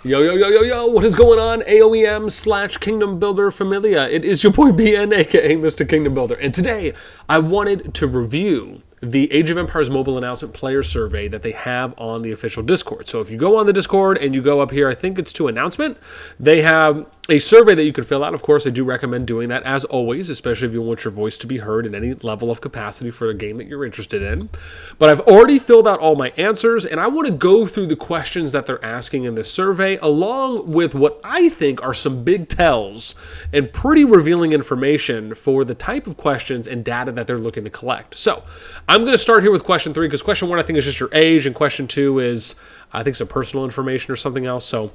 Yo, yo, yo, yo, yo, what is going on? AOEM/Kingdom Builder Familia. It is your boy BN, aka Mr. Kingdom Builder. And today, I wanted to review the Age of Empires mobile announcement player survey that they have on the official Discord. So if you go on the Discord and you go up here, I think it's to announcement, they have a survey that you can fill out. Of course, I do recommend doing that as always, especially if you want your voice to be heard in any level of capacity for a game that you're interested in. But I've already filled out all my answers, and I want to go through the questions that they're asking in this survey, along with what I think are some big tells and pretty revealing information for the type of questions and data that they're looking to collect. So I'm going to start here with question 3, because question 1 I think is just your age, and question 2 is I think some personal information or something else. So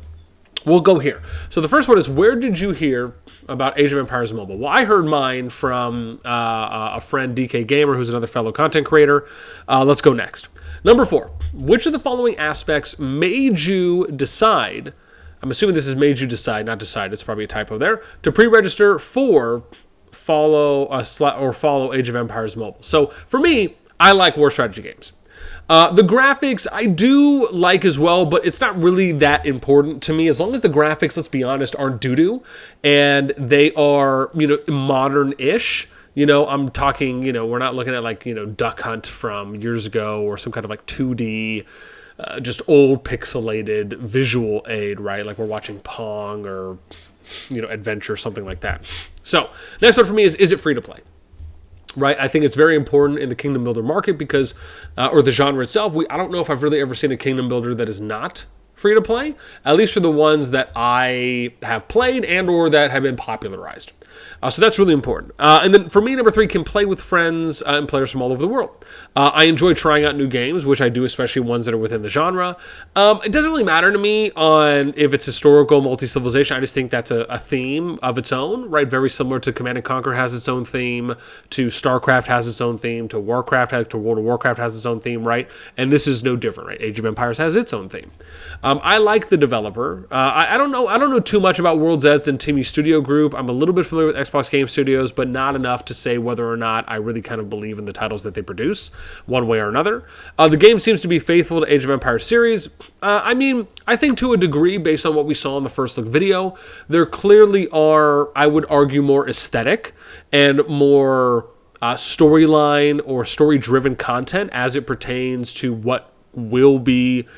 we'll go here. So the first one is, where did you hear about Age of Empires Mobile? Well, I heard mine from a friend, DK Gamer, who's another fellow content creator. Let's go next. Number 4, which of the following aspects made you decide, I'm assuming this is made you decide, not decide, it's probably a typo there, to pre-register for follow Age of Empires Mobile? So for me, I like war strategy games. The graphics I do like as well, but it's not really that important to me. As long as the graphics, let's be honest, aren't doo-doo and they are, modern-ish. I'm talking, we're not looking at Duck Hunt from years ago or some kind of 2D, just old pixelated visual aid, right? Like we're watching Pong or, Adventure, something like that. So next one for me is it free to play? Right, I think it's very important in the Kingdom Builder market because, or the genre itself. I don't know if I've really ever seen a Kingdom Builder that is not free to play, at least for the ones that I have played and or that have been popularized. So that's really important. And then for me, number 3, can play with friends and players from all over the world. I enjoy trying out new games, which I do, especially ones that are within the genre. It doesn't really matter to me on if it's historical, multi-civilization. I just think that's a theme of its own, right? Very similar to Command & Conquer has its own theme, to StarCraft has its own theme, to World of Warcraft has its own theme, right? And this is no different, right? Age of Empires has its own theme. I like the developer. I don't know too much about World's Edge and Timmy Studio Group. I'm a little bit familiar with Xbox Game Studios, but not enough to say whether or not I really kind of believe in the titles that they produce, one way or another. The game seems to be faithful to Age of Empires series. I think to a degree, based on what we saw in the first look video, there clearly are, I would argue, more aesthetic and more storyline or story-driven content as it pertains to what will be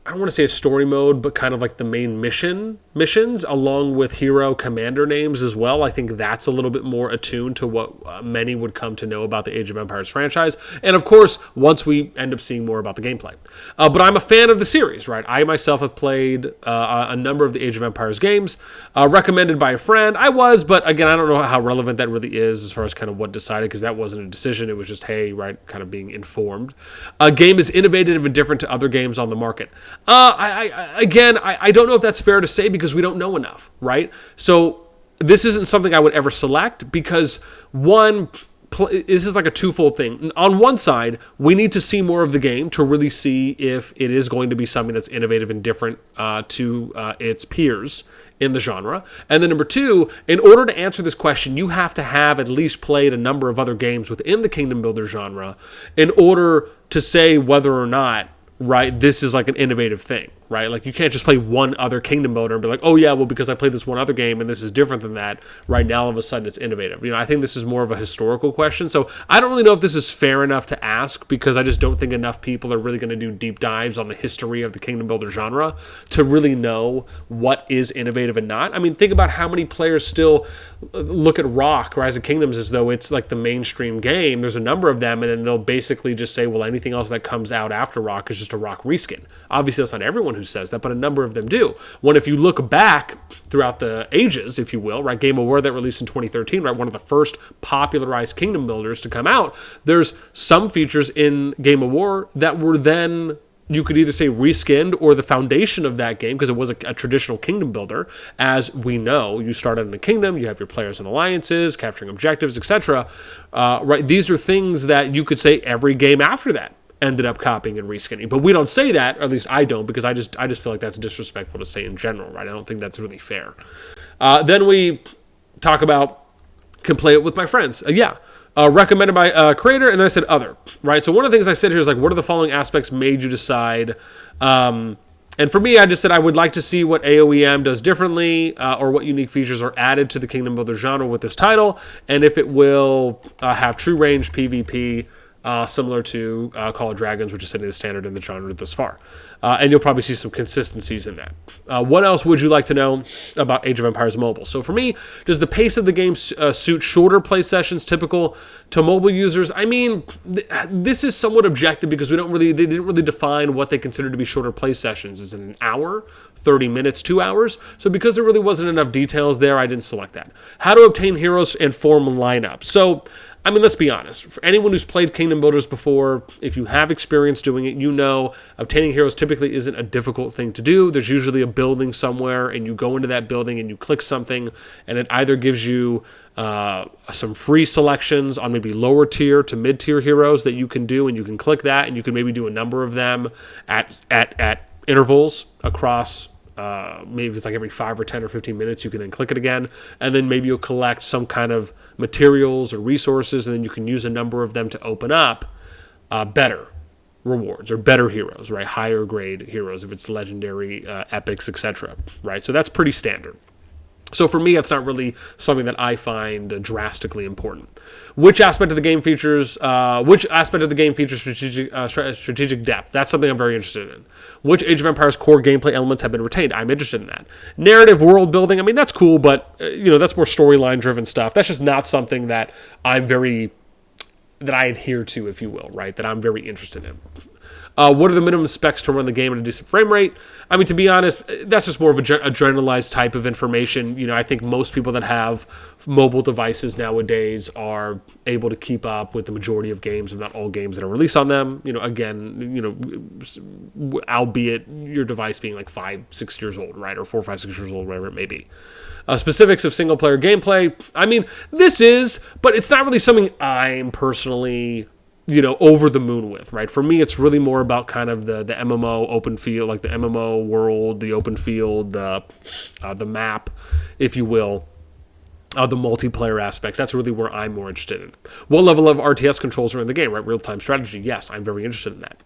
I don't want to say a story mode, but kind of like the main missions, along with hero commander names as well. I think that's a little bit more attuned to what many would come to know about the Age of Empires franchise. And of course, once we end up seeing more about the gameplay. But I'm a fan of the series, right? I myself have played a number of the Age of Empires games, recommended by a friend. But again, I don't know how relevant that really is as far as kind of what decided, because that wasn't a decision. It was just, hey, right, kind of being informed. A game is innovative and different to other games on the market. I don't know if that's fair to say because we don't know enough, right? So this isn't something I would ever select because, one, this is like a twofold thing. On one side, we need to see more of the game to really see if it is going to be something that's innovative and different to its peers in the genre. And then number 2, in order to answer this question, you have to have at least played a number of other games within the Kingdom Builder genre in order to say whether or not, right, this is like an innovative thing, right? Like you can't just play one other Kingdom Builder and be like, oh yeah, well, because I played this one other game and this is different than that, right now all of a sudden it's innovative. I think this is more of a historical question. So I don't really know if this is fair enough to ask because I just don't think enough people are really going to do deep dives on the history of the Kingdom Builder genre to really know what is innovative and not. Think about how many players still look at Rock, Rise of Kingdoms, as though it's like the mainstream game. There's a number of them, and then they'll basically just say, well, anything else that comes out after Rock is just a Rock reskin. Obviously, that's not everyone who says that, but a number of them do. When if you look back throughout the ages, if you will, right, Game of War that released in 2013, right, one of the first popularized Kingdom Builders to come out, there's some features in Game of War that were then, you could either say reskinned or the foundation of that game, because it was a traditional Kingdom Builder. As we know, you start out in a kingdom, you have your players and alliances, capturing objectives, etc. Right? These are things that you could say every game after that ended up copying and reskinning. But we don't say that, or at least I don't, because I just feel like that's disrespectful to say in general, right? I don't think that's really fair. Then we talk about, can play it with my friends. Recommended by creator, and then I said other, right? So one of the things I said here is like, what are the following aspects made you decide And for me, I just said I would like to see what AOEM does differently, or what unique features are added to the Kingdom Builder genre with this title, and if it will have true range PvP, similar to Call of Dragons, which is setting the standard in the genre thus far. And you'll probably see some consistencies in that. What else would you like to know about Age of Empires Mobile? So for me, does the pace of the game suit shorter play sessions typical to mobile users? I mean, this is somewhat objective because they didn't really define what they consider to be shorter play sessions. Is it an hour, 30 minutes, 2 hours? So because there really wasn't enough details there, I didn't select that. How to obtain heroes and form lineups. So I mean, let's be honest. For anyone who's played Kingdom Builders before, if you have experience doing it, you know obtaining heroes typically isn't a difficult thing to do. There's usually a building somewhere, and you go into that building and you click something, and it either gives you some free selections on maybe lower tier to mid tier heroes that you can do, and you can click that, and you can maybe do a number of them at intervals across. Maybe if it's like every 5 or 10 or 15 minutes, you can then click it again, and then maybe you'll collect some kind of materials or resources, and then you can use a number of them to open up better rewards or better heroes, right? Higher grade heroes if it's legendary, epics, etc. Right? So that's pretty standard. So for me, that's not really something that I find drastically important. Which aspect of the game features strategic depth? That's something I'm very interested in. Which Age of Empires core gameplay elements have been retained? I'm interested in that. Narrative world building, I mean, that's cool, but that's more storyline driven stuff. That's just not something that I adhere to, if you will, right? That I'm very interested in. What are the minimum specs to run the game at a decent frame rate? I mean, to be honest, that's just more of a generalized type of information. I think most people that have mobile devices nowadays are able to keep up with the majority of games, if not all games that are released on them. Albeit your device being like 5-6 years old, right? Or 4, 5, 6 years old, whatever it may be. Specifics of single-player gameplay. I mean, but it's not really something I'm personally over the moon with, right? For me, it's really more about kind of the MMO open field, like the MMO world, the open field, the map, if you will, the multiplayer aspects. That's really where I'm more interested in. What level of RTS controls are in the game, right? Real-time strategy. Yes, I'm very interested in that.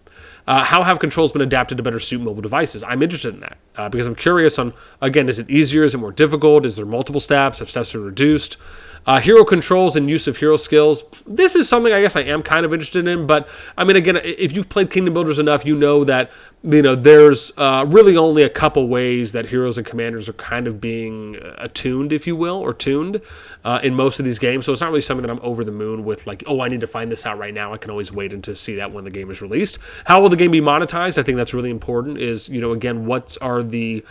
How have controls been adapted to better suit mobile devices? I'm interested in that because I'm curious on, again, is it easier? Is it more difficult? Is there multiple steps? Have steps been reduced? Hero controls and use of hero skills. This is something I guess I am kind of interested in, but I mean, again, if you've played Kingdom Builders enough, you know that there's really only a couple ways that heroes and commanders are kind of being attuned, if you will, or tuned in most of these games. So it's not really something that I'm over the moon with, like, oh, I need to find this out right now. I can always wait until see that when the game is released. How will the game be monetized? I think that's really important. Is again, what are the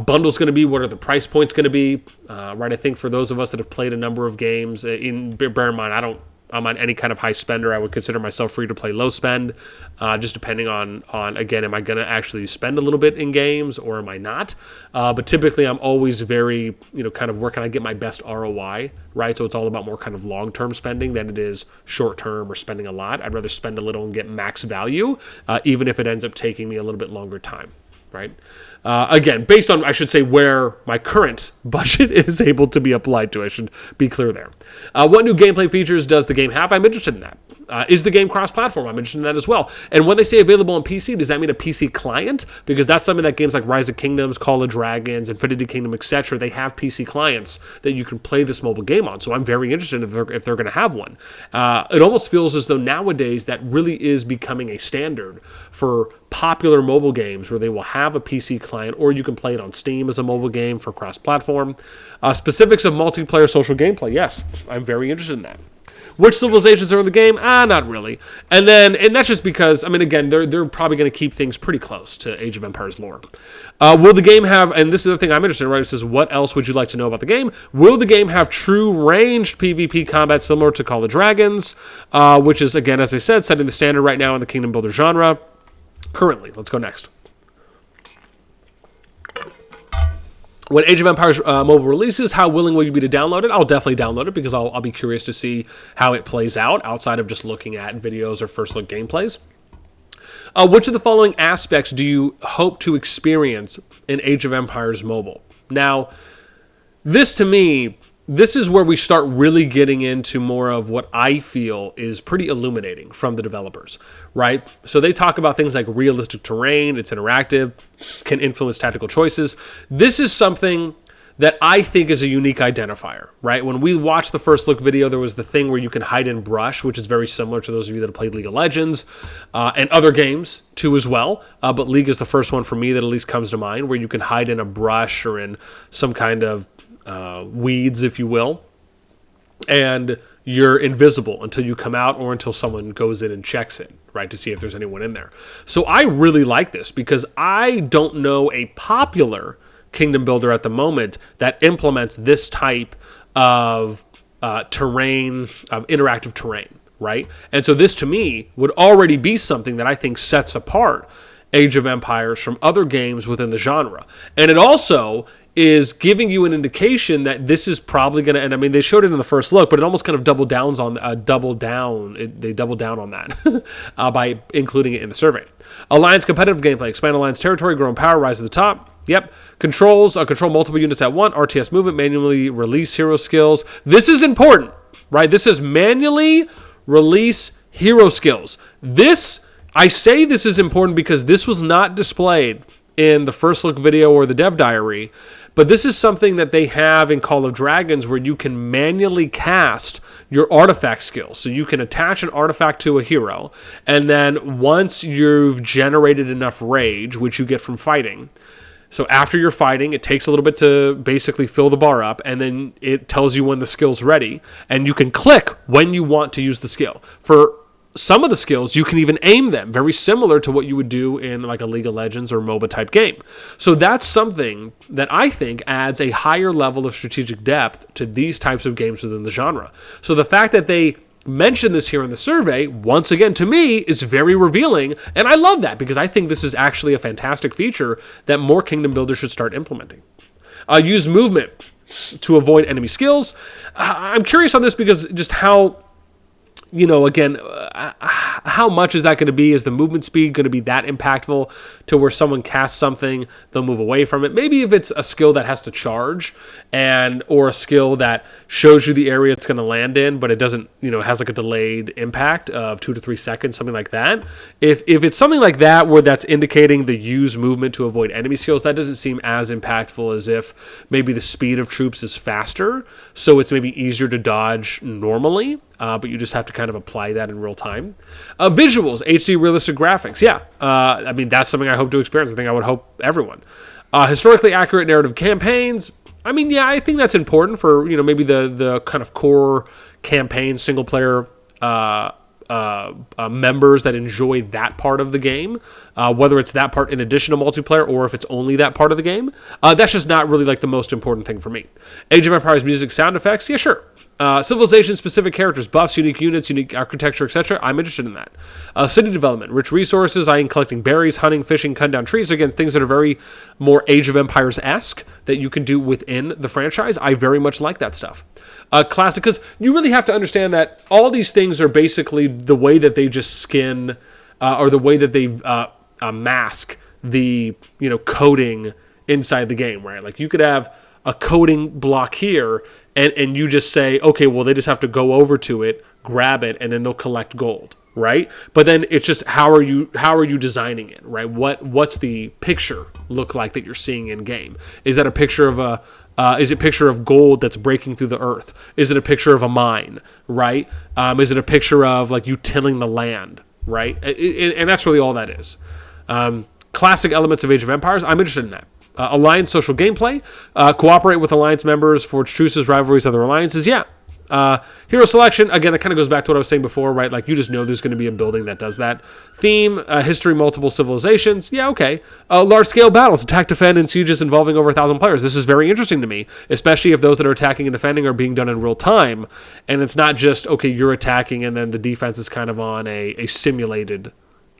bundles going to be? What are the price points going to be? Right. I think for those of us that have played a number of games, bear in mind, I'm on any kind of high spender. I would consider myself free to play low spend, just depending on again, am I going to actually spend a little bit in games or am I not? But typically, I'm always very kind of where can I get my best ROI, right? So it's all about more kind of long-term spending than it is short-term or spending a lot. I'd rather spend a little and get max value, even if it ends up taking me a little bit longer time. Right? Again, based on, I should say, where my current budget is able to be applied to. I should be clear there. What new gameplay features does the game have? I'm interested in that. Is the game cross-platform? I'm interested in that as well. And when they say available on PC, does that mean a PC client? Because that's something that games like Rise of Kingdoms, Call of Dragons, Infinity Kingdom, etc., they have PC clients that you can play this mobile game on. So I'm very interested if they're going to have one. It almost feels as though nowadays that really is becoming a standard for popular mobile games where they will have a PC client, or you can play it on Steam as a mobile game for cross-platform. Specifics of multiplayer social gameplay. Yes, I'm very interested in that. Which civilizations are in the game? Not really. And that's just because, I mean, again, they're probably going to keep things pretty close to Age of Empires lore. Will the game have, and this is the thing I'm interested in, right? It says, what else would you like to know about the game? Will the game have true ranged PvP combat similar to Call of Dragons, which is, again, as I said, setting the standard right now in the Kingdom Builder genre. Currently. Let's go next. When Age of Empires mobile releases, how willing will you be to download it? I'll definitely download it because I'll be curious to see how it plays out outside of just looking at videos or first look gameplays. Which of the following aspects do you hope to experience in Age of Empires mobile? Now, this to me this is where we start really getting into more of what I feel is pretty illuminating from the developers, right? So they talk about things like realistic terrain, it's interactive, can influence tactical choices. This is something that I think is a unique identifier, right? When we watched the first look video, there was the thing where you can hide in brush, which is very similar to those of you that have played League of Legends and other games too as well. But League is the first one for me that at least comes to mind, where you can hide in a brush or in some kind of weeds, if you will, and you're invisible until you come out or until someone goes in and checks it, right, to see if there's anyone in there. So I really like this because I don't know a popular Kingdom Builder at the moment that implements this type of terrain, of interactive terrain, right? And so this, to me, would already be something that I think sets apart Age of Empires from other games within the genre. And it also is giving you an indication that this is probably going to, and I mean, they showed it in the first look, but it almost kind of doubled down on that by including it in the survey. Alliance competitive gameplay, expand Alliance territory, grow in power, rise to the top. Yep. Controls, control multiple units at once, RTS movement, manually release hero skills. This is important, right? This is manually release hero skills. I say this is important because this was not displayed in the first look video or the dev diary, but this is something that they have in Call of Dragons where you can manually cast your artifact skills. So you can attach an artifact to a hero, and then once you've generated enough rage, which you get from fighting, so after you're fighting, it takes a little bit to basically fill the bar up, and then it tells you when the skill's ready, and you can click when you want to use the skill. For some of the skills, you can even aim them, very similar to what you would do in like a League of Legends or MOBA type game. So that's something that I think adds a higher level of strategic depth to these types of games within the genre. So the fact that they mention this here in the survey, once again, to me, is very revealing, and I love that because I think this is actually a fantastic feature that more Kingdom Builders should start implementing. Use movement to avoid enemy skills. I'm curious on this because just how, again, how much is that going to be? Is the movement speed going to be that impactful to where someone casts something, they'll move away from it? Maybe if it's a skill that has to charge or a skill that shows you the area it's going to land in, but it doesn't, has like a delayed impact of 2 to 3 seconds, something like that. If it's something like that where that's indicating the use movement to avoid enemy skills, that doesn't seem as impactful as if maybe the speed of troops is faster, so it's maybe easier to dodge normally. But you just have to kind of apply that in real time. Visuals, HD realistic graphics. Yeah, I mean, that's something I hope to experience. I think I would hope everyone. Historically accurate narrative campaigns. I mean, yeah, I think that's important for, maybe the kind of core campaign, single player members that enjoy that part of the game, whether it's that part in addition to multiplayer or if it's only that part of the game. That's just not really like the most important thing for me. Age of Empires music, sound effects. Yeah, sure. Civilization-specific characters, buffs, unique units, unique architecture, etc. I'm interested in that. City development, rich resources. I am collecting berries, hunting, fishing, cutting down trees. Again, things that are very more Age of Empires-esque that you can do within the franchise. I very much like that stuff. Classic, because you really have to understand that all these things are basically the way that they just skin or the way that they mask the coding inside the game, right? Like you could have a coding block here, and you just say, okay, well, they just have to go over to it, grab it, and then they'll collect gold, right? But then it's just how are you designing it, right? What's the picture look like that you're seeing in game? Is that a picture of is it a picture of gold that's breaking through the earth? Is it a picture of a mine, right? Is it a picture of like you tilling the land, right? And that's really all that is. Classic elements of Age of Empires. I'm interested in that. Alliance social gameplay. Cooperate with Alliance members, forge truces, rivalries, other alliances. Yeah. Hero selection. Again, that kind of goes back to what I was saying before, right? Like you just know there's going to be a building that does that. Theme. History, multiple civilizations. Yeah, okay. Large-scale battles. Attack, defend, and sieges involving over 1,000 players. This is very interesting to me, especially if those that are attacking and defending are being done in real time. And it's not just, okay, you're attacking and then the defense is kind of on a simulated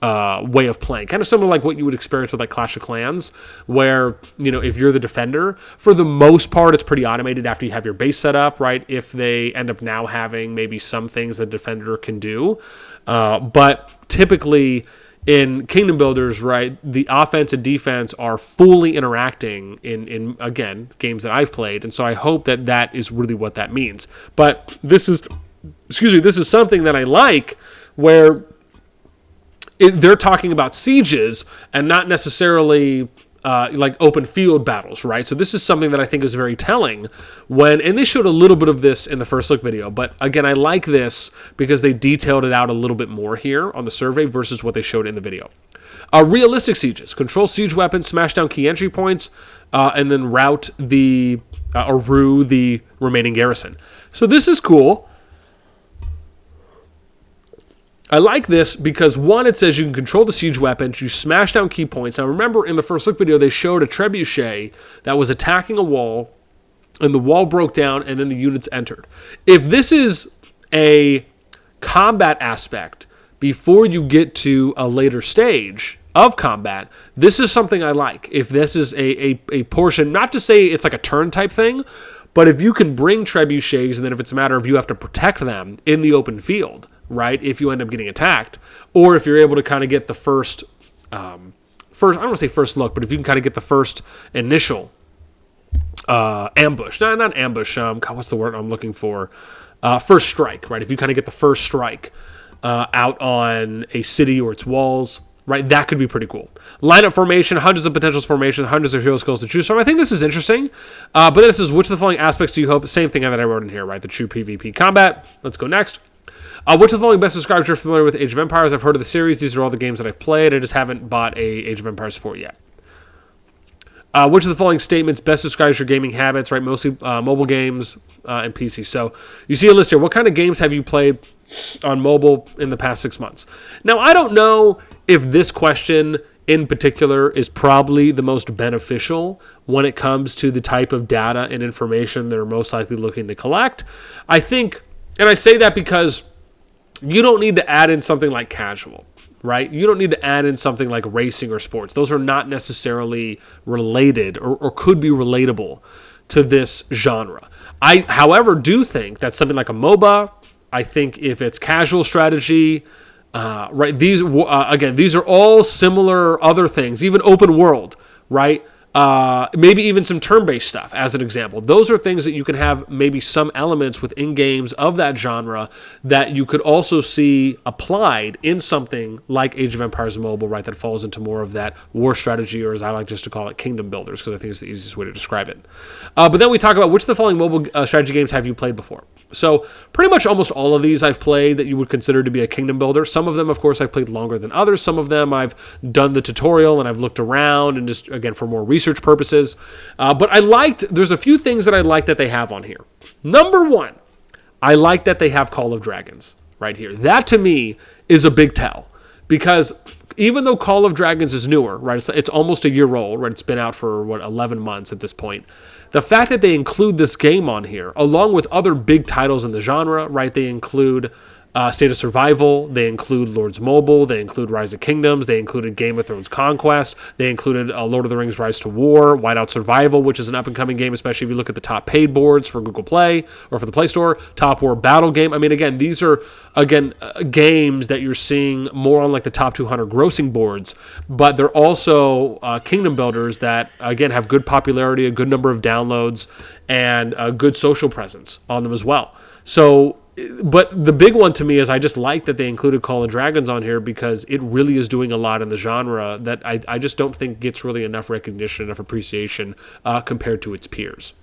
way of playing, kind of similar like what you would experience with like Clash of Clans, where if you're the defender, for the most part it's pretty automated after you have your base set up, right? If they end up now having maybe some things the defender can do, but typically in Kingdom Builders, right, the offense and defense are fully interacting in again, games that I've played. And so I hope that that is really what that means. But this is something that I like, where they're talking about sieges and not necessarily like open field battles, right? So this is something that I think is very telling and they showed a little bit of this in the first look video, but again, I like this because they detailed it out a little bit more here on the survey versus what they showed in the video. Realistic sieges: control siege weapons, smash down key entry points, and then rout or rue the remaining garrison. So this is cool. I like this because, one, it says you can control the siege weapons, you smash down key points. Now, remember, in the first look video, they showed a trebuchet that was attacking a wall, and the wall broke down, and then the units entered. If this is a combat aspect before you get to a later stage of combat, this is something I like. If this is a portion, not to say it's like a turn type thing, but if you can bring trebuchets, and then if it's a matter of you have to protect them in the open field, right, if you end up getting attacked, or if you're able to kind of get the first, I don't want to say first look, but if you can kind of get the first initial ambush, not ambush, God, what's the word I'm looking for? First strike, right? If you kind of get the first strike out on a city or its walls, right, that could be pretty cool. Lineup formation, hundreds of potentials formation, hundreds of hero skills to choose from. I think this is interesting. But this is, which of the following aspects do you hope? Same thing that I wrote in here, right? The true PvP combat. Let's go next. Which of the following best describes you're familiar with Age of Empires? I've heard of the series. These are all the games that I've played. I just haven't bought a Age of Empires 4 yet. Which of the following statements best describes your gaming habits, right? Mostly mobile games and PC. So you see a list here. What kind of games have you played on mobile in the past 6 months? Now, I don't know if this question in particular is probably the most beneficial when it comes to the type of data and information they're most likely looking to collect. I think, and I say that because you don't need to add in something like casual, right? You don't need to add in something like racing or sports. Those are not necessarily related or could be relatable to this genre. I, however, do think that something like a MOBA, I think if it's casual strategy, right, these are all similar other things, even open world, right? Maybe even some turn-based stuff, as an example. Those are things that you can have maybe some elements within games of that genre that you could also see applied in something like Age of Empires Mobile, right, that falls into more of that war strategy, or as I like just to call it, kingdom builders, because I think it's the easiest way to describe it. But then we talk about which of the following mobile strategy games have you played before? So pretty much almost all of these I've played that you would consider to be a kingdom builder. Some of them, of course, I've played longer than others. Some of them I've done the tutorial and I've looked around and just, again, for more research purposes. But there's a few things that I like that they have on here. Number one, I like that they have Call of Dragons right here. That to me is a big tell, because even though Call of Dragons is newer, right, it's almost a year old, right, it's been out for 11 months at this point. The fact that they include this game on here, along with other big titles in the genre, right, they include State of Survival, they include Lords Mobile, they include Rise of Kingdoms, they included Game of Thrones Conquest, they included Lord of the Rings Rise to War, Whiteout Survival, which is an up-and-coming game, especially if you look at the top paid boards for Google Play or for the Play Store, Top War Battle Game. I mean, again, these are, games that you're seeing more on like the top 200 grossing boards, but they're also kingdom builders that, again, have good popularity, a good number of downloads, and a good social presence on them as well. So, but the big one to me is I just like that they included Call of Dragons on here, because it really is doing a lot in the genre that I just don't think gets really enough recognition, enough appreciation compared to its peers.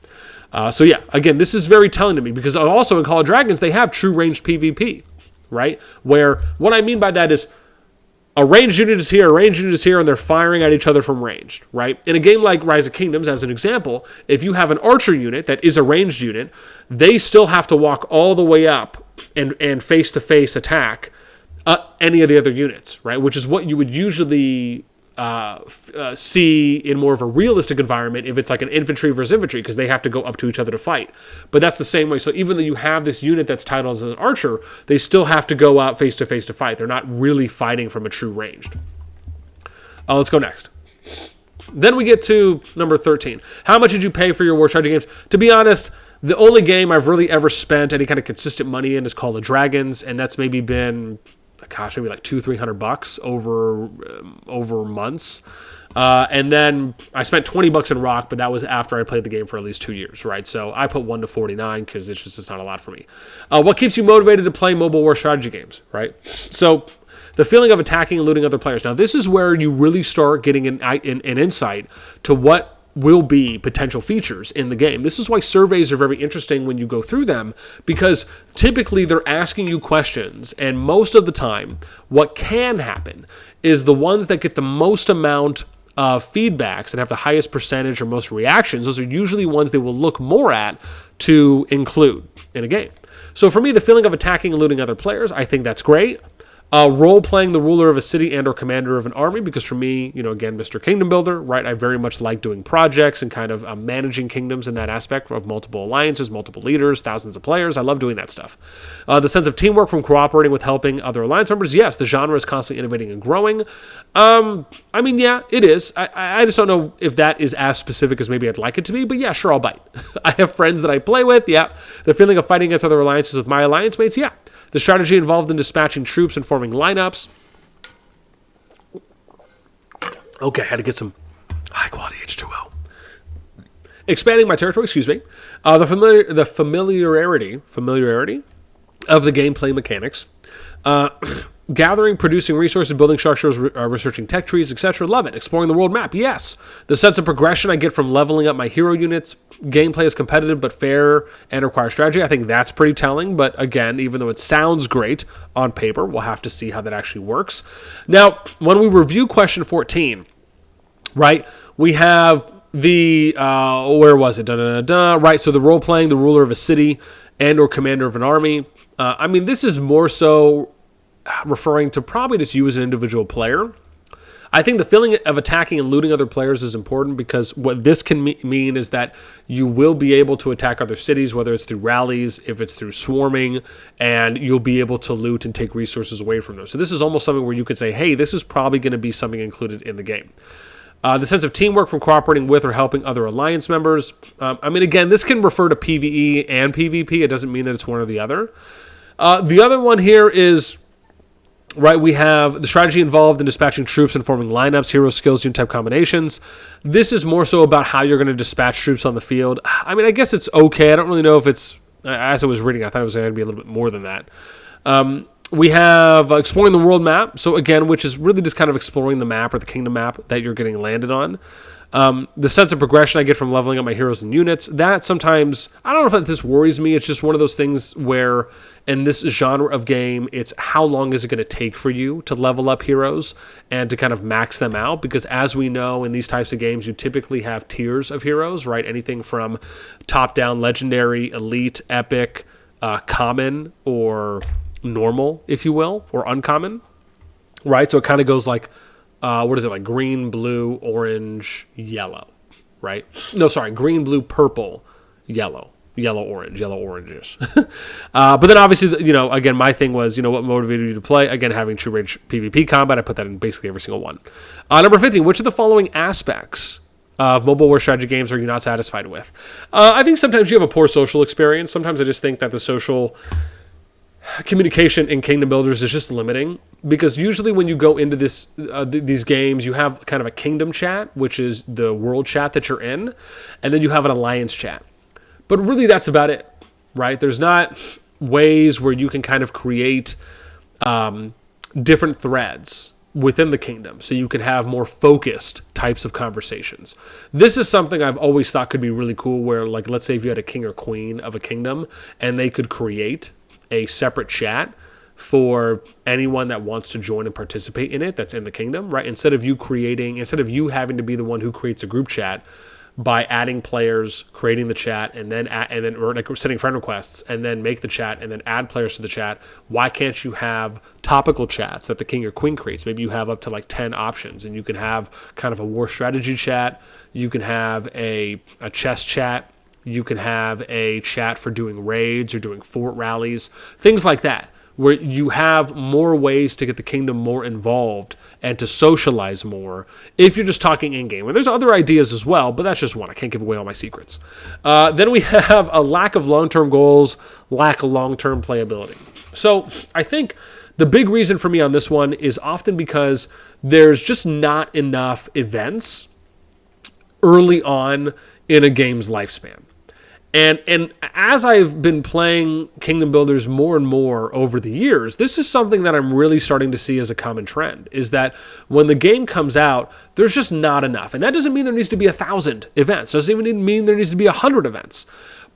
So yeah, again, this is very telling to me, because also in Call of Dragons, they have true ranged PvP, right? Where what I mean by that is a ranged unit is here, a ranged unit is here, and they're firing at each other from ranged, right? In a game like Rise of Kingdoms, as an example, if you have an archer unit that is a ranged unit, they still have to walk all the way up and face-to-face attack any of the other units, right? Which is what you would usually see in more of a realistic environment if it's like an infantry versus infantry, because they have to go up to each other to fight. But that's the same way. So even though you have this unit that's titled as an archer, they still have to go out face to face to fight. They're not really fighting from a true ranged. Let's go next. Then we get to number 13. How much did you pay for your war strategy games? To be honest, the only game I've really ever spent any kind of consistent money in is Call of Dragons, and that's maybe been gosh, maybe like $200-300 over months. And then I spent $20 in Rock, but that was after I played the game for at least 2 years, right? So I put 1 to 49 because it's not a lot for me. What keeps you motivated to play mobile war strategy games, right? So the feeling of attacking and looting other players. Now, this is where you really start getting an insight to what will be potential features in the game. This is why surveys are very interesting when you go through them, because typically they're asking you questions, and most of the time what can happen is the ones that get the most amount of feedbacks and have the highest percentage or most reactions, those are usually ones they will look more at to include in a game. So for me, the feeling of attacking and looting other players, I think that's great. Role-playing the ruler of a city and or commander of an army, because for me, again, Mr. Kingdom Builder, right, I very much like doing projects and kind of managing kingdoms in that aspect of multiple alliances, multiple leaders, thousands of players. I love doing that stuff. The sense of teamwork from cooperating with helping other alliance members. Yes, the genre is constantly innovating and growing. I mean, yeah, it is. I just don't know if that is as specific as maybe I'd like it to be, but yeah, sure, I'll bite. I have friends that I play with, yeah. The feeling of fighting against other alliances with my alliance mates, yeah. The strategy involved in dispatching troops and forming lineups. Okay, I had to get some high-quality H2O. Expanding my territory, the familiarity of the gameplay mechanics. Gathering, producing resources, building structures, researching tech trees, etc. Love it. Exploring the world map, yes. The sense of progression I get from leveling up my hero units. Gameplay is competitive but fair and requires strategy. I think that's pretty telling, but again, even though it sounds great on paper, we'll have to see how that actually works. Now, when we review question 14, right, we have the, where was it? Right, so the role-playing, the ruler of a city and or commander of an army. I mean, this is more so referring to probably just you as an individual player. I think the feeling of attacking and looting other players is important, because what this can mean is that you will be able to attack other cities, whether it's through rallies, if it's through swarming, and you'll be able to loot and take resources away from them. So this is almost something where you could say, hey, this is probably going to be something included in the game. The sense of teamwork from cooperating with or helping other alliance members. I mean, again, this can refer to PvE and PvP. It doesn't mean that it's one or the other. The other one here is, right, we have the strategy involved in dispatching troops and forming lineups, hero skills, unit type combinations. This is more so about how you're going to dispatch troops on the field. I mean, I guess it's okay. I don't really know if it's, as I was reading, I thought it was going to be a little bit more than that. We have exploring the world map. So again, which is really just kind of exploring the map or the kingdom map that you're getting landed on. The sense of progression I get from leveling up my heroes and units, that sometimes, I don't know if this worries me. It's just one of those things where in this genre of game, it's how long is it going to take for you to level up heroes and to kind of max them out? Because as we know, in these types of games, you typically have tiers of heroes, right? Anything from top-down, legendary, elite, epic, common, or normal, if you will, or uncommon, right? So it kind of goes like, what is it, like green, blue, orange, yellow, right? No, sorry, green, blue, purple, yellow, orange, yellow, oranges. But then obviously, again, my thing was, what motivated you to play? Again, having true range PvP combat. I put that in basically every single one. Number 15, which of the following aspects of mobile war strategy games are you not satisfied with? I think sometimes you have a poor social experience. Sometimes I just think that the social communication in Kingdom Builders is just limiting, because usually when you go into these games, you have kind of a kingdom chat, which is the world chat that you're in, and then you have an alliance chat. But really, that's about it, right? There's not ways where you can kind of create different threads within the kingdom so you can have more focused types of conversations. This is something I've always thought could be really cool, where, like, let's say if you had a king or queen of a kingdom and they could create a separate chat for anyone that wants to join and participate in it that's in the kingdom, right? Instead of you having to be the one who creates a group chat by adding players, creating the chat, and then or like sending friend requests, and then make the chat, and then add players to the chat. Why can't you have topical chats that the king or queen creates? Maybe you have up to like 10 options, and you can have kind of a war strategy chat. You can have a chess chat. You can have a chat for doing raids or doing fort rallies, things like that, where you have more ways to get the kingdom more involved and to socialize more if you're just talking in-game. And there's other ideas as well, but that's just one. I can't give away all my secrets. Then we have a lack of long-term goals, lack of long-term playability. So I think The big reason for me on this one is often because there's just not enough events early on in a game's lifespan. And as I've been playing Kingdom Builders more and more over the years, this is something that I'm really starting to see as a common trend, is that when the game comes out, there's just not enough. And that doesn't mean there needs to be 1,000 events. It doesn't even mean there needs to be 100 events.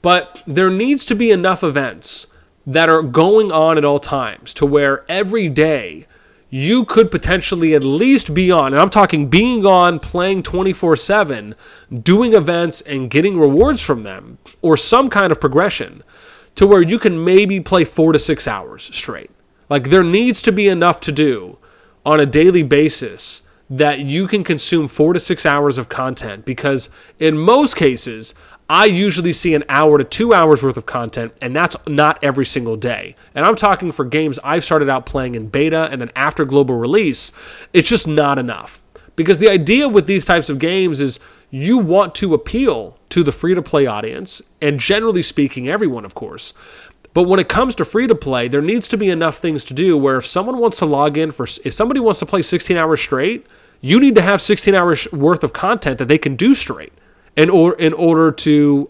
But there needs to be enough events that are going on at all times to where every day you could potentially at least be on, and I'm talking being on, playing 24/7, doing events and getting rewards from them, or some kind of progression, to where you can maybe play 4 to 6 hours straight. Like, there needs to be enough to do on a daily basis that you can consume 4 to 6 hours of content, because in most cases, I usually see 1 hour to 2 hours worth of content, and that's not every single day. And I'm talking for games I've started out playing in beta, and then after global release, it's just not enough. Because the idea with these types of games is you want to appeal to the free-to-play audience, and generally speaking, everyone, of course. But when it comes to free-to-play, there needs to be enough things to do where if someone wants to log in if somebody wants to play 16 hours straight, you need to have 16 hours worth of content that they can do straight in order to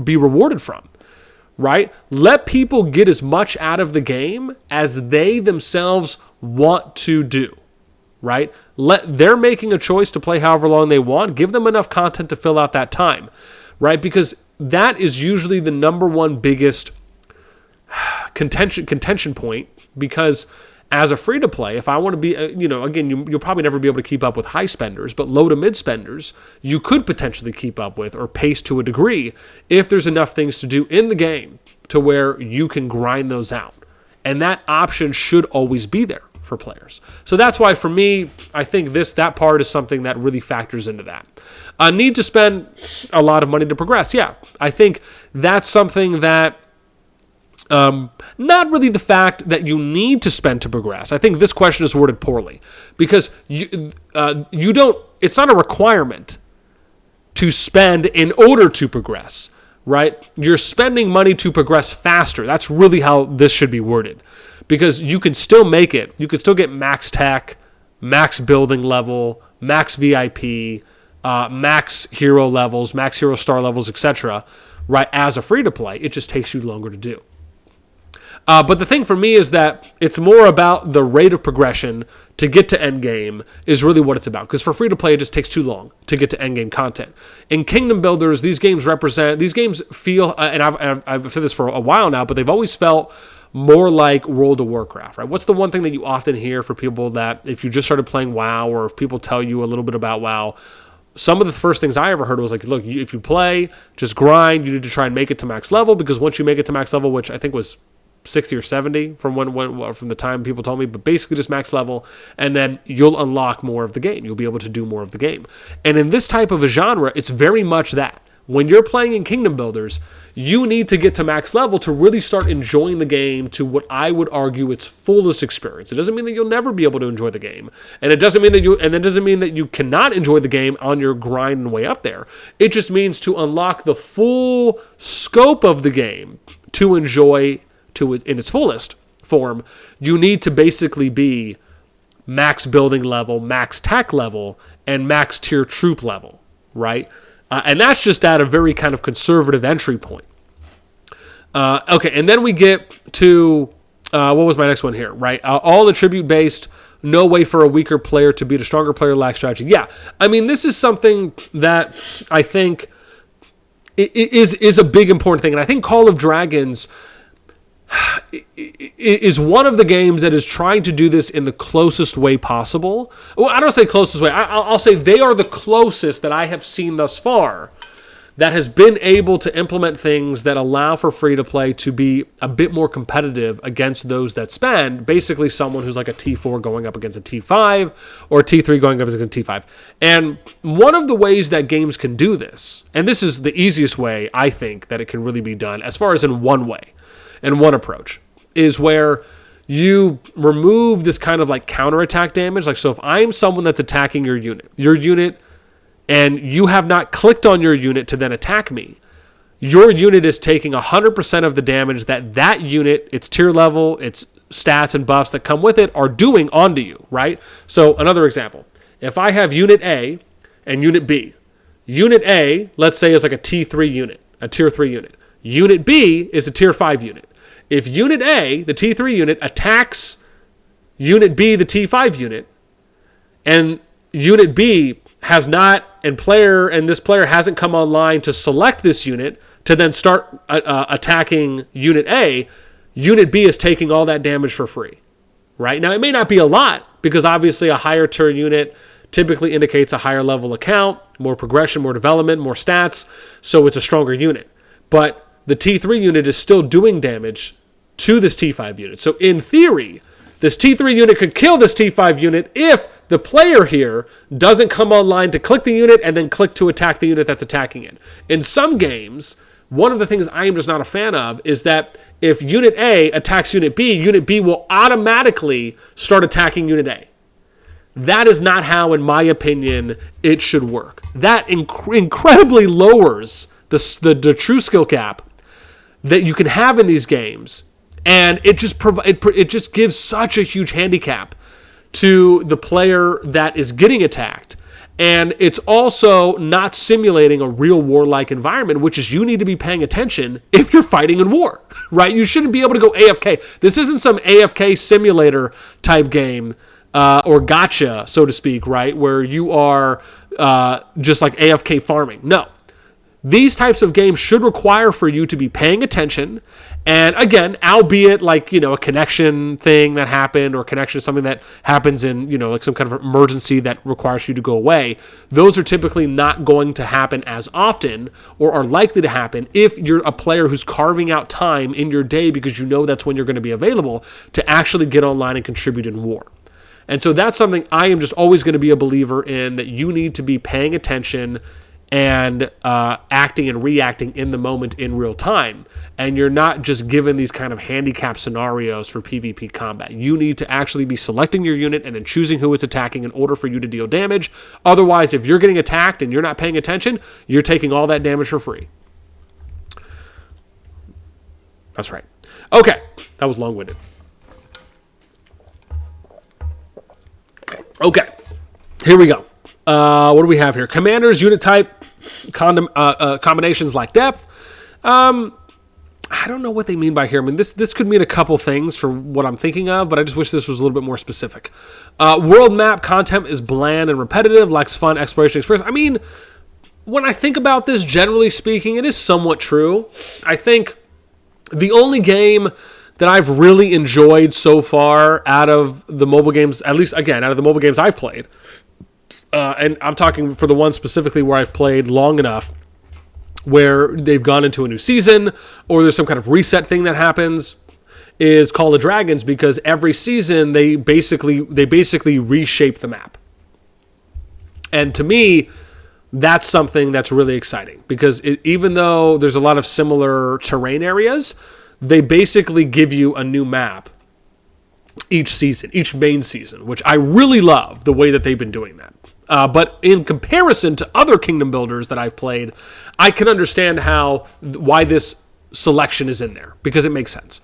be rewarded from, right? Let people get as much out of the game as they themselves want to do, right? They're making a choice to play however long they want. Give them enough content to fill out that time, right? Because that is usually the number one biggest contention point, because as a free-to-play, if I want to be, again, you'll probably never be able to keep up with high spenders, but low to mid spenders, you could potentially keep up with or pace to a degree if there's enough things to do in the game to where you can grind those out. And that option should always be there for players. So that's why, for me, I think that part is something that really factors into that. Need to spend a lot of money to progress. Yeah, I think that's something that not really the fact that you need to spend to progress. I think this question is worded poorly, because you don't. It's not a requirement to spend in order to progress, right? You're spending money to progress faster. That's really how this should be worded, because you can still make it. You can still get max tech, max building level, max VIP, max hero levels, max hero star levels, etc. Right? As a free to play, it just takes you longer to do. But the thing for me is that it's more about the rate of progression to get to endgame is really what it's about. Because for free-to-play, it just takes too long to get to endgame content. In Kingdom Builders, these games feel, and I've said this for a while now, but they've always felt more like World of Warcraft, right? What's the one thing that you often hear for people that if you just started playing WoW, or if people tell you a little bit about WoW, some of the first things I ever heard was like, look, if you play, just grind. You need to try and make it to max level, because once you make it to max level, which I think was 60 or 70 from the time people told me, but basically just max level, and then you'll unlock more of the game. You'll be able to do more of the game. And in this type of a genre, it's very much that. When you're playing in Kingdom Builders, you need to get to max level to really start enjoying the game to what I would argue its fullest experience. It doesn't mean that you'll never be able to enjoy the game, and it doesn't mean that you cannot enjoy the game on your grind and way up there. It just means to unlock the full scope of the game to enjoy to it in its fullest form, you need to basically be max building level, max tech level, and max tier troop level, right? And that's just at a very kind of conservative entry point. Okay, and then we get to, what was my next one here, right? All attribute based, no way for a weaker player to beat a stronger player, lack strategy. Yeah, I mean, this is something that I think is a big important thing. And I think Call of Dragons is one of the games that is trying to do this in the closest way possible. Well, I don't say closest way. I'll say they are the closest that I have seen thus far that has been able to implement things that allow for free-to-play to be a bit more competitive against those that spend. Basically, someone who's like a T4 going up against a T5, or a T3 going up against a T5. And one of the ways that games can do this, and this is the easiest way, I think, that it can really be done, as far as in one way, and one approach, is where you remove this kind of like counterattack damage. Like, so if I'm someone that's attacking your unit, and you have not clicked on your unit to then attack me, your unit is taking 100% of the damage that unit, its tier level, its stats and buffs that come with it are doing onto you, right? So another example, if I have Unit A and Unit B, Unit A, let's say, is like a T3 unit, a Tier 3 unit. Unit B is a Tier 5 unit. If Unit A, the T3 unit, attacks Unit B, the T5 unit, and Unit B has not, and this player hasn't come online to select this unit to then start attacking Unit A, Unit B is taking all that damage for free, right? Now, it may not be a lot, because obviously a higher tier unit typically indicates a higher level account, more progression, more development, more stats, so it's a stronger unit. But the T3 unit is still doing damage to this T5 unit. So in theory, this T3 unit could kill this T5 unit if the player here doesn't come online to click the unit and then click to attack the unit that's attacking it. In some games, one of the things I am just not a fan of is that if Unit A attacks Unit B will automatically start attacking Unit A. That is not how, in my opinion, it should work. That incredibly lowers the true skill cap that you can have in these games, and it just gives such a huge handicap to the player that is getting attacked. And it's also not simulating a real war-like environment, which is you need to be paying attention if you're fighting in war, right? You shouldn't be able to go AFK. This isn't some AFK simulator type game or gotcha, so to speak, right? Where you are just like AFK farming. No. These types of games should require for you to be paying attention. And again, albeit like, a connection thing that happened, or connection something that happens in, like some kind of emergency that requires you to go away, those are typically not going to happen as often, or are likely to happen if you're a player who's carving out time in your day because you know that's when you're going to be available to actually get online and contribute in war. And so that's something I am just always going to be a believer in, that you need to be paying attention and acting and reacting in the moment in real time. And you're not just given these kind of handicap scenarios for PvP combat. You need to actually be selecting your unit and then choosing who it's attacking in order for you to deal damage. Otherwise, if you're getting attacked and you're not paying attention, you're taking all that damage for free. That's right. Okay, that was long-winded. Okay, here we go. What do we have here? Commanders, unit type, combinations like depth. I don't know what they mean by here. I mean, this could mean a couple things for what I'm thinking of, but I just wish this was a little bit more specific. World map content is bland and repetitive, lacks fun exploration experience. I mean, when I think about this, generally speaking, it is somewhat true. I think the only game that I've really enjoyed so far out of the mobile games, at least, again, out of the mobile games I've played, and I'm talking for the ones specifically where I've played long enough where they've gone into a new season or there's some kind of reset thing that happens, is Call of Dragons, because every season they basically reshape the map. And to me, that's something that's really exciting, because even though there's a lot of similar terrain areas, they basically give you a new map each season, each main season, which I really love the way that they've been doing that. But in comparison to other Kingdom Builders that I've played, I can understand why this selection is in there, because it makes sense.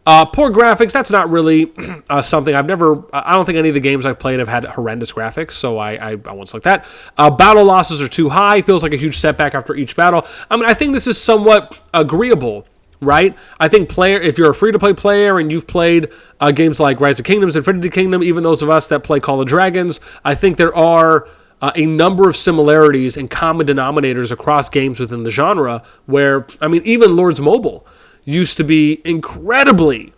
Poor graphics, that's not really something I don't think any of the games I've played have had horrendous graphics, so I won't select that. Battle losses are too high, feels like a huge setback after each battle. I mean, I think this is somewhat agreeable, right? I think if you're a free-to-play player and you've played games like Rise of Kingdoms, Infinity Kingdom, even those of us that play Call of Dragons, I think there are a number of similarities and common denominators across games within the genre where, I mean, even Lords Mobile used to be incredibly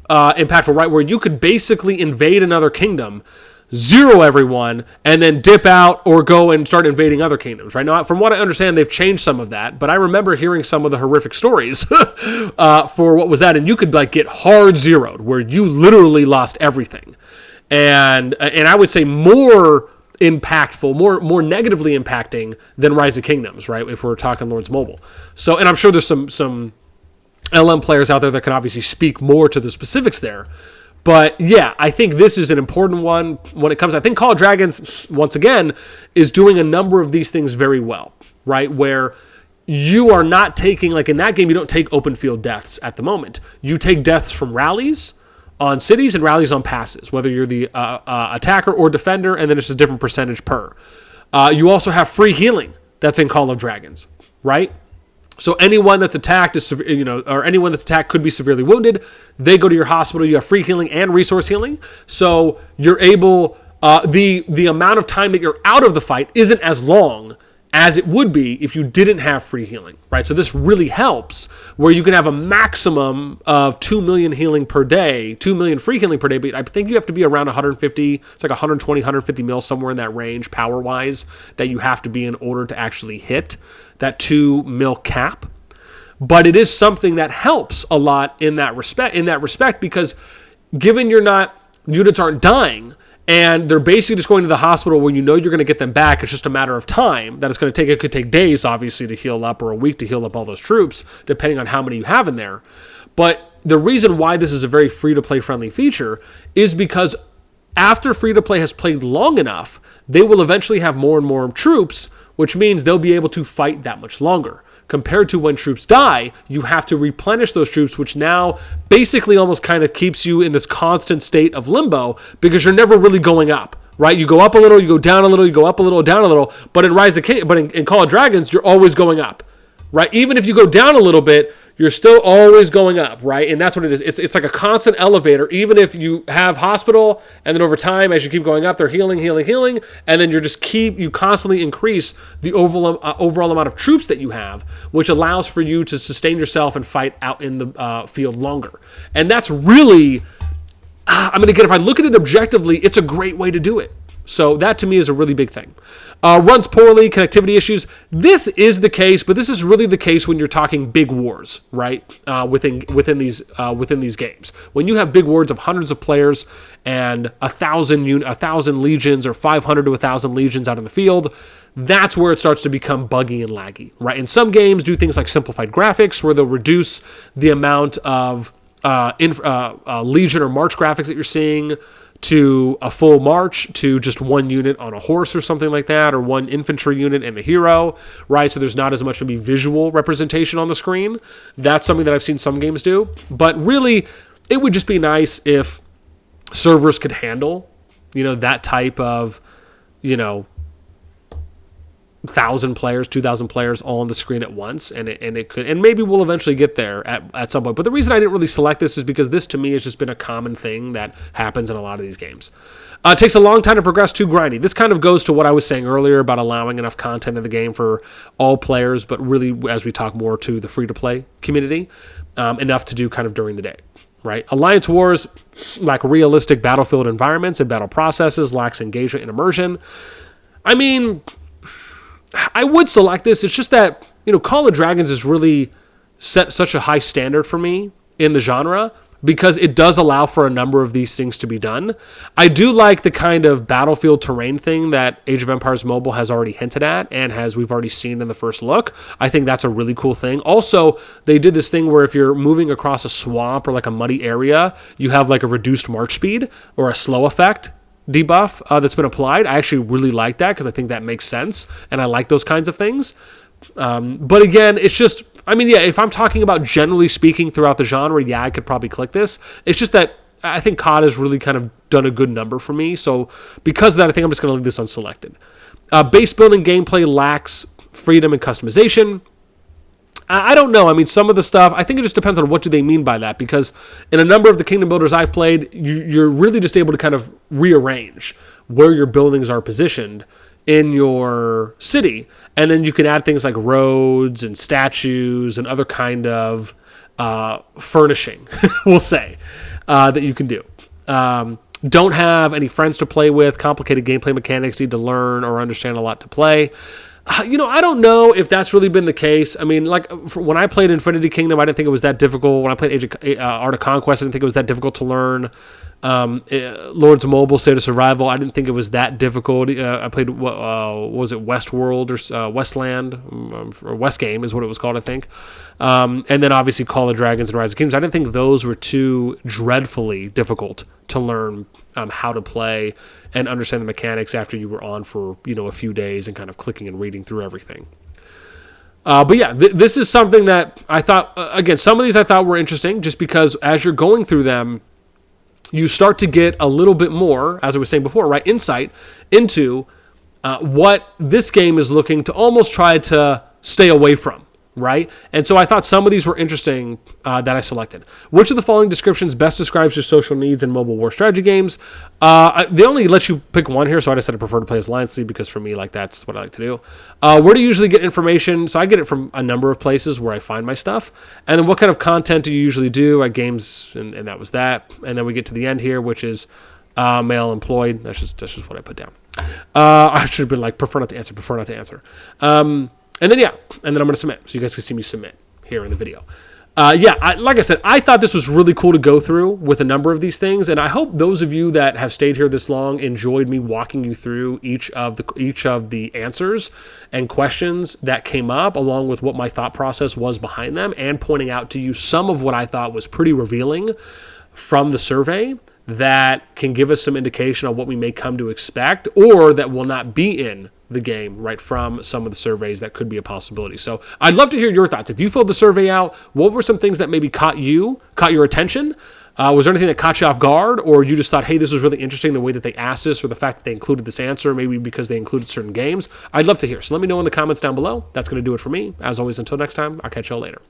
impactful, right? Where you could basically invade another kingdom, zero everyone, and then dip out or go and start invading other kingdoms, right? Now, from what I understand, they've changed some of that, but I remember hearing some of the horrific stories for what was that, and you could get hard zeroed, where you literally lost everything. And I would say more impactful, more negatively impacting than Rise of Kingdoms, right? If we're talking Lords Mobile. So, and I'm sure there's some LM players out there that can obviously speak more to the specifics there. But yeah, I think this is an important one when it comes. I think Call of Dragons, once again, is doing a number of these things very well, right? Where you are not taking, like in that game, you don't take open field deaths at the moment. You take deaths from rallies on cities and rallies on passes, whether you're the attacker or defender, and then it's a different percentage per. You also have free healing that's in Call of Dragons, right? So anyone that's attacked or anyone that's attacked could be severely wounded. They go to your hospital. You have free healing and resource healing. So you're able, the amount of time that you're out of the fight isn't as long as it would be if you didn't have free healing, right? So this really helps, where you can have a maximum of 2 million healing per day, 2 million free healing per day, but I think you have to be around 150, it's like 120, 150 mil, somewhere in that range, power-wise, that you have to be in order to actually hit that 2 mil cap. But it is something that helps a lot in that respect, because given units aren't dying, and they're basically just going to the hospital where you know you're going to get them back. It's just a matter of time that it's going to take. It could take days, obviously, to heal up, or a week to heal up all those troops, depending on how many you have in there. But the reason why this is a very free-to-play friendly feature is because after free-to-play has played long enough, they will eventually have more and more troops, which means they'll be able to fight that much longer. Compared to when troops die, you have to replenish those troops, which now basically almost kind of keeps you in this constant state of limbo, because you're never really going up, right? You go up a little, you go down a little, you go up a little, down a little. But in Call of Dragons, you're always going up, right? Even if you go down a little bit, you're still always going up, right? And that's what it is. It's like a constant elevator. Even if you have hospital, and then over time, as you keep going up, they're healing, and then you constantly increase the overall amount of troops that you have, which allows for you to sustain yourself and fight out in the field longer. And that's really, if I look at it objectively, it's a great way to do it. So that to me is a really big thing. Runs poorly, connectivity issues. This is the case, but this is really the case when you're talking big wars, right? Within these games, when you have big wars of hundreds of players and 1,000 legions or 500 to 1,000 legions out in the field, that's where it starts to become buggy and laggy, right? And some games do things like simplified graphics, where they'll reduce the amount of legion or march graphics that you're seeing to a full march, to just one unit on a horse or something like that, or one infantry unit and the hero, right? So there's not as much maybe visual representation on the screen. That's something that I've seen some games do. But really, it would just be nice if servers could handle, that type of, 1,000 players, 2,000 players all on the screen at once, and it could, and maybe we'll eventually get there at some point. But the reason I didn't really select this is because this to me has just been a common thing that happens in a lot of these games. It takes a long time to progress, too grindy. This kind of goes to what I was saying earlier about allowing enough content in the game for all players, but really, as we talk more to the free-to-play community, enough to do kind of during the day. Right? Alliance wars lack realistic battlefield environments and battle processes, lacks engagement and immersion. I would select this. It's just that, Call of Dragons has really set such a high standard for me in the genre, because it does allow for a number of these things to be done. I do like the kind of battlefield terrain thing that Age of Empires Mobile has already hinted at, and we've already seen in the first look. I think that's a really cool thing. Also, they did this thing where if you're moving across a swamp or like a muddy area, you have like a reduced march speed or a slow effect debuff that's been applied. I actually really like that, because I think that makes sense, and I like those kinds of things. But again, it's just, if I'm talking about generally speaking throughout the genre, I could probably click this. It's just that I think COD has really kind of done a good number for me, so because of that, I think I'm just going to leave this unselected. Base building gameplay lacks freedom and customization. I don't know. Some of the stuff, I think it just depends on what do they mean by that, because in a number of the Kingdom Builders I've played, you're really just able to kind of rearrange where your buildings are positioned in your city, and then you can add things like roads and statues and other kind of furnishing, we'll say, that you can do. Don't have any friends to play with, complicated gameplay mechanics, need to learn or understand a lot to play. I don't know if that's really been the case. When I played Infinity Kingdom, I didn't think it was that difficult. When I played Art of Conquest, I didn't think it was that difficult to learn. Lords of Mobile, State of Survival, I didn't think it was that difficult. I played, what was it, Westworld or Westland, or West Game is what it was called, I think. And then obviously Call of Dragons and Rise of Kingdoms. I didn't think those were too dreadfully difficult to learn how to play and understand the mechanics after you were on for a few days and kind of clicking and reading through everything. But yeah, this is something that I thought, again, some of these I thought were interesting just because as you're going through them, you start to get a little bit more, as I was saying before, right, insight into what this game is looking to almost try to stay away from, right? And so I thought some of these were interesting that I selected. Which of the following descriptions best describes your social needs in mobile war strategy games? They only let you pick one here, so I decided I prefer to play as NASTi because for me, like, that's what I like to do. Where do you usually get information? So I get it from a number of places where I find my stuff. And then what kind of content do you usually do at games? And that was that. And then we get to the end here, which is male employed. That's just what I put down. I should have been like, prefer not to answer. And then I'm going to submit. So you guys can see me submit here in the video. Like I said, I thought this was really cool to go through with a number of these things, and I hope those of you that have stayed here this long enjoyed me walking you through each of the answers and questions that came up, along with what my thought process was behind them, and pointing out to you some of what I thought was pretty revealing from the survey that can give us some indication on what we may come to expect, or that will not be in the game, right, from some of the surveys that could be a possibility. So I'd love to hear your thoughts. If you filled the survey out, what were some things that maybe caught your attention? Was there anything that caught you off guard, or you just thought, hey, this was really interesting, the way that they asked this, or the fact that they included this answer, maybe because they included certain games? I'd love to hear. So let me know in the comments down below. That's going to do it for me. As always, until next time, I'll catch y'all later.